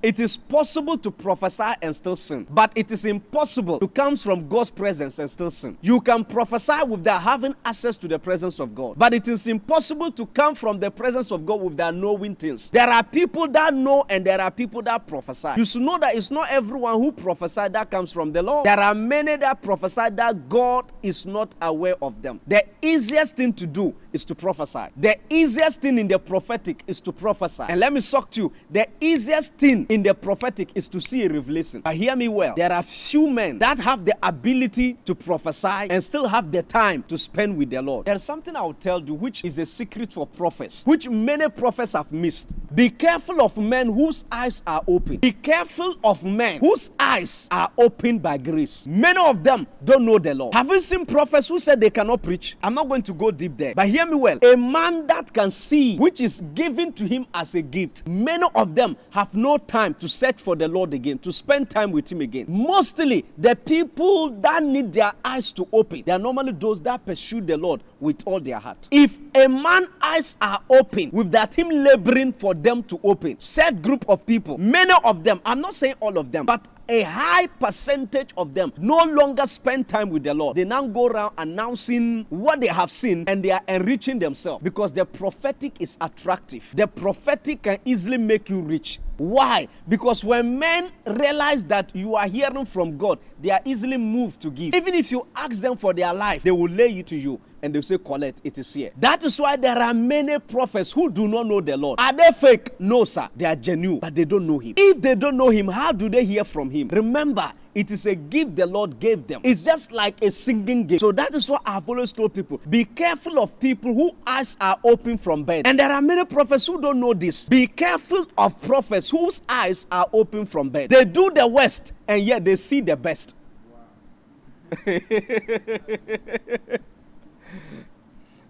It is possible to prophesy and still sin, but it is impossible to come from God's presence and still sin. You can prophesy without having access to the presence of God, but it is impossible to come from the presence of God without knowing things. There are people that know and there are people that prophesy. You should know that it's not everyone who prophesies that comes from the Lord. There are many that prophesy that God is not aware of them. The easiest thing to do is to prophesy. The easiest thing in the prophetic is to prophesy. And let me shock you, the easiest thing in the prophetic is to see a revelation. But hear me well, there are few men that have the ability to prophesy and still have the time to spend with the Lord. There is something I will tell you which is the secret for prophets, which many prophets have missed. Be careful of men whose eyes are open. Be careful of men whose eyes are opened by grace. Many of them don't know the Lord. Have you seen prophets who said they cannot preach? I'm not going to go deep there, but hear me well. A man that can see, which is given to him as a gift, many of them have no time to search for the Lord again, to spend time with him again. Mostly the people that need their eyes to open, they are normally those that pursue the Lord with all their heart. If a man's eyes are open without him laboring for them to open, set group of people, many of them, I'm not saying all of them, but a high percentage of them no longer spend time with the Lord. They now go around announcing what they have seen and they are enriching themselves because the prophetic is attractive. The prophetic can easily make you rich. Why? Because when men realize that you are hearing from God, they are easily moved to give. Even if you ask them for their life, they will lay it to you and they'll say, collect, it is here. That is why there are many prophets who do not know the Lord. Are they fake? No, sir. They are genuine, but they don't know him. If they don't know him, how do they hear from him? Remember, it is a gift the Lord gave them. It's just like a singing gift. So that is what I've always told people. Be careful of people whose eyes are open from birth. And there are many prophets who don't know this. Be careful of prophets whose eyes are open from birth. They do the worst and yet they see the best. Wow.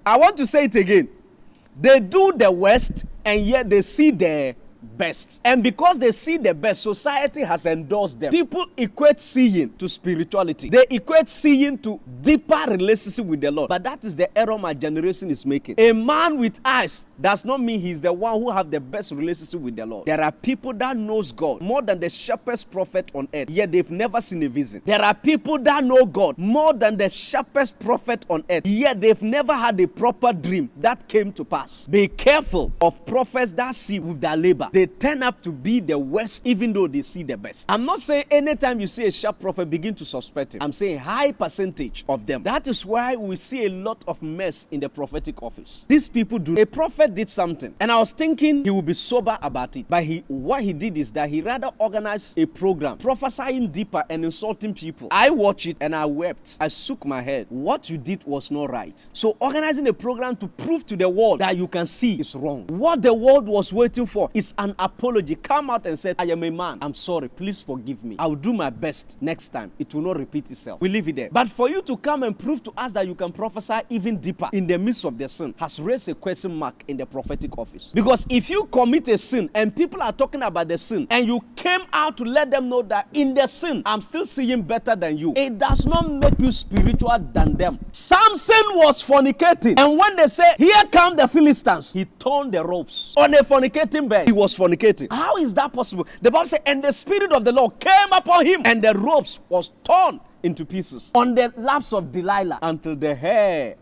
I want to say it again. They do the worst and yet they see the best. And because they see the best, society has endorsed them. People equate seeing to spirituality. They equate seeing to deeper relationship with the Lord. But that is the error my generation is making. A man with eyes does not mean he's the one who have the best relationship with the Lord. There are people that knows God more than the sharpest prophet on earth, yet they've never seen a vision. There are people that know God more than the sharpest prophet on earth, yet they've never had a proper dream that came to pass. Be careful of prophets that see with their labor. They turn up to be the worst even though they see the best. I'm not saying anytime you see a sharp prophet, begin to suspect him. I'm saying high percentage of them. That is why we see a lot of mess in the prophetic office. These people do. A prophet did something and I was thinking he would be sober about it. But what he did is that he rather organized a program prophesying deeper and insulting people. I watched it and I wept. I shook my head. What you did was not right. So organizing a program to prove to the world that you can see is wrong. What the world was waiting for is an apology. Come out and said, I am a man. I'm sorry. Please forgive me. I will do my best next time. It will not repeat itself. We leave it there. But for you to come and prove to us that you can prophesy even deeper in the midst of the sin has raised a question mark in the prophetic office. Because if you commit a sin and people are talking about the sin and you came out to let them know that in the sin, I'm still seeing better than you, it does not make you spiritual than them. Samson was fornicating. And when they say, here come the Philistines, he torn the ropes. On a fornicating bed, he was fornicating. How is that possible? The Bible says, and the Spirit of the Lord came upon him and the ropes was torn into pieces on the laps of Delilah until the hair